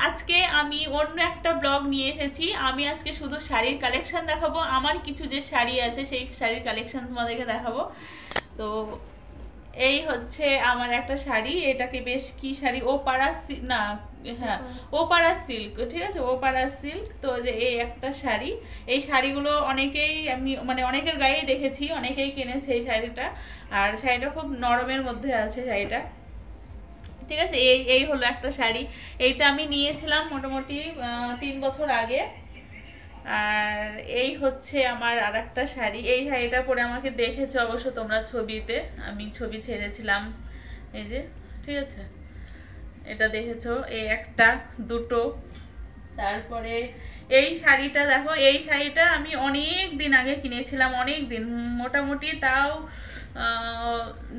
আজকে আমি অন্য একটা ব্লগ নিয়ে এসেছি। আমি আজকে শুধু শাড়ির কালেকশন দেখাবো, আমার কিছু যে শাড়ি আছে সেই শাড়ির কালেকশন তোমাদেরকে দেখাবো। তো এই হচ্ছে আমার একটা শাড়ি, এটাকে বেশ কি শাড়ি, ওপাড়া না, হ্যাঁ ওপাড়া সিল্ক, ঠিক আছে, ওপাড়া সিল্ক। তো যে এই একটা শাড়ি, এই শাড়িগুলো অনেকেই আমি মানে অনেকের গায়েই দেখেছি, অনেকেই কিনেছে এই শাড়িটা। আর শাড়িটা খুব নরমের মধ্যে আছে শাড়িটা, ঠিক আছে। এই এই হলো একটা শাড়ি, এইটা আমি নিয়েছিলাম মোটামুটি 3 বছর আগে। আর এই হচ্ছে আমার আর একটা শাড়ি, এই শাড়িটা পরে আমাকে দেখেছো অবশ্য তোমরা ছবিতে, আমি ছবি ছেড়েছিলাম, এই যে, ঠিক আছে, এটা দেখেছো, এই একটা দুটো। তারপরে এই শাড়িটা দেখো, এই শাড়িটা আমি অনেক দিন আগে কিনেছিলাম, অনেক দিন, মোটামুটি তাও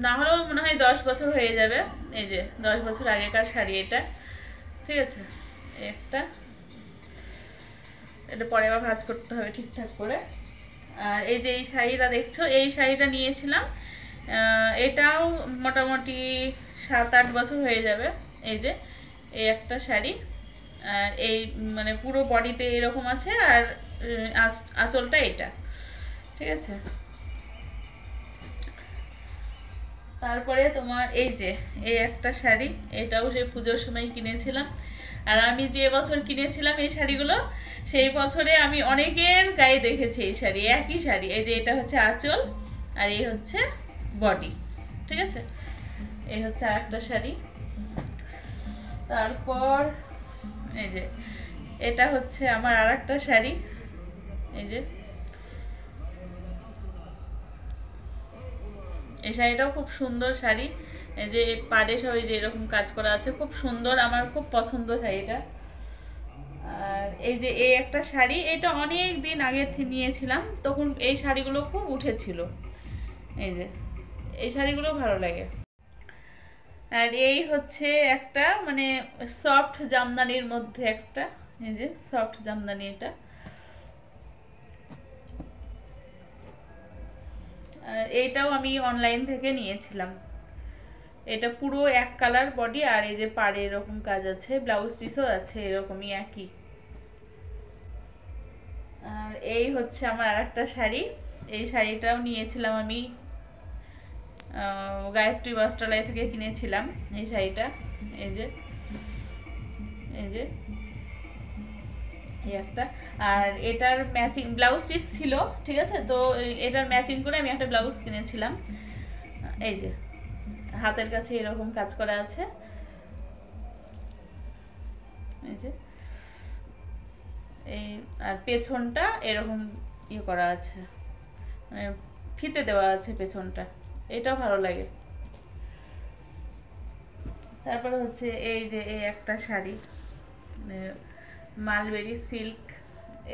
না হলেও মনে হয় 10 বছর হয়ে যাবে। এই যে 10 বছর আগেকার শাড়ি এটা, ঠিক আছে। একটা, এটা পরে আবার ভাঁজ করতে হবে ঠিকঠাক করে। আর এই যে এই শাড়িটা দেখছো, এই শাড়িটা নিয়েছিলাম, এটাও মোটামুটি 7-8 বছর হয়ে যাবে। এই যে এই একটা শাড়ি, আর এই মানে পুরো বডিতে এরকম আছে, আর আঁচলটা এটা, ঠিক আছে। তারপরে তোমার এই যে এই একটা শাড়ি, এটাও সেই পুজোর সময় কিনেছিলাম। আর আমি যে বছর কিনেছিলাম এই শাড়িগুলো, সেই বছরে আমি অনেকের গায়ে দেখেছি এই শাড়ি, একই শাড়ি। এই যে এটা হচ্ছে আঁচল, আর এই হচ্ছে বডি, ঠিক আছে। এই হচ্ছে আর একটা শাড়ি। তারপর এই যে এটা হচ্ছে আমার আর একটা শাড়ি, এই যে এই শাড়িটাও খুব সুন্দর শাড়ি। এই যে পাড়ে সবাই যে এরকম কাজ করা আছে, খুব সুন্দর, আমার খুব পছন্দ শাড়িটা। আর এই যে এই একটা শাড়ি, এটা অনেক দিন আগে নিয়েছিলাম, তখন এই শাড়িগুলো খুব উঠেছিল। এই যে এই শাড়িগুলো ভালো লাগে। আর এই হচ্ছে একটা মানে সফট জামদানির মধ্যে একটা, এই যে সফট জামদানি এটা। আর এইটাও আমি অনলাইন থেকে নিয়েছিলাম। এটা পুরো এক কালার বডি, আর এই যে পাড়ে এরকম কাজ আছে, ব্লাউজ পিসও আছে এরকমই একই। আর এই হচ্ছে আমার আর একটা শাড়ি, এই শাড়িটাও নিয়েছিলাম আমি গায়ত্রী বস্ত্রালয় থেকে কিনেছিলাম এই শাড়িটা। এই যে এই যে এই একটা, আর এটার ম্যাচিং ব্লাউজ পিস ছিল, ঠিক আছে। তো এটার ম্যাচিং করে আমি একটা ব্লাউজ কিনেছিলাম। এই যে হাতের কাছে এরকম কাজ করা আছে, এই যে এই, আর পেছনটা এরকম ইয়ে করা আছে, মানে ফিতে দেওয়া আছে পেছনটা, এটাও ভালো লাগে। তারপরে হচ্ছে এই যে এই একটা শাড়ি, মালবেরি সিল্ক,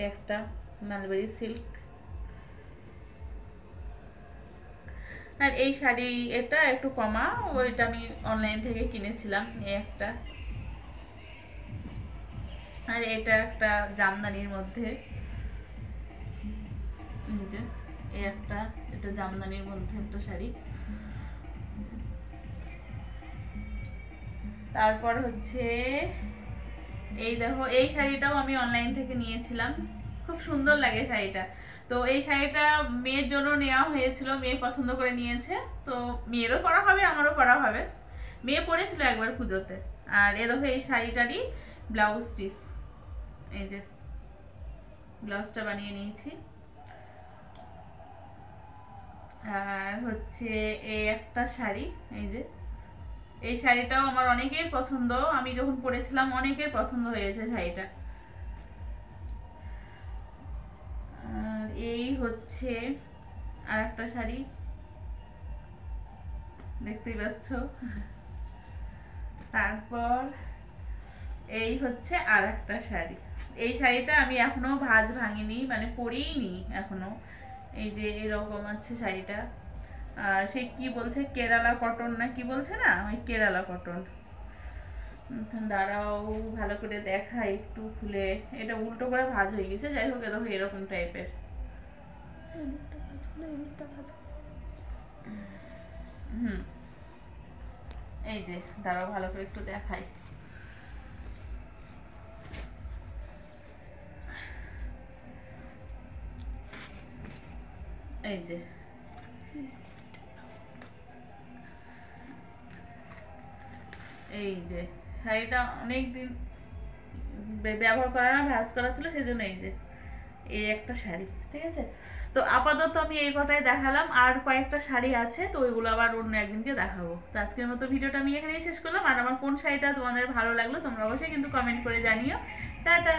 একটা মালবেরি সিল্ক। আর এই শাড়ি এটা একটু কমা, ওইটা আমি অনলাইন থেকে কিনেছিলাম, এই একটা। আর এটা একটা জামদানির মধ্যে, এই যে এই একটা, এটা জামদানির মধ্যে একটা শাড়ি। তারপর হচ্ছে এই দেখো, এই শাড়িটাও আমি অনলাইন থেকে নিয়েছিলাম, খুব সুন্দর লাগে শাড়িটা। তো এই শাড়িটা মেয়ের জন্য নেওয়া হয়েছিল, মেয়ে পছন্দ করে নিয়েছে, তো মেয়েরও পরা হবে আমারও পরা হবে। মেয়ে পরেছিল একবার পুজোতে। আর এ দেখো এই শাড়িটারই ব্লাউজ পিস, এই যে ব্লাউজটা বানিয়ে নিয়েছি। আর হচ্ছে এই একটা শাড়ি, এই যে এই শাড়িটাও আমার অনেকের পছন্দ, আমি যখন পরেছিলাম অনেকের পছন্দ হয়েছে শাড়িটা। আর এই হচ্ছে আর একটা শাড়ি, দেখতেই পাচ্ছ। তারপর এই হচ্ছে আর একটা শাড়ি, এই শাড়িটা আমি এখনো ভাঁজ ভাঙিনি, মানে পরিনি এখনো। এই যে এরকম আছে শাড়িটা, আর সে কি বলছে কেরালা কটন না কি বলছে না, ওই কেরালা কটন। দাঁড়াও ভালো করে দেখা একটু খুলে, এটা উল্টো করে ভাঁজ হয়ে গেছে, যাই হোক দেখো এরকম টাইপের। এই যে দাঁড়াও ভালো করে একটু দেখাই, এই যে এই যে শাড়িটা অনেকদিন ব্যবহার করা না, ভাঁজ করা ছিল, সেই জন্য এই যে এই একটা শাড়ি। ঠিক আছে, তো আপাতত আমি এই কটাই দেখালাম, আর কয়েকটা শাড়ি আছে, তো ওইগুলো আবার অন্য একদিনকে দেখাবো। তো আজকের মতো ভিডিওটা আমি এখানেই শেষ করলাম। আর আমার কোন শাড়িটা তোমাদের ভালো লাগলো তোমরা অবশ্যই কিন্তু কমেন্ট করে জানিও। টাটা।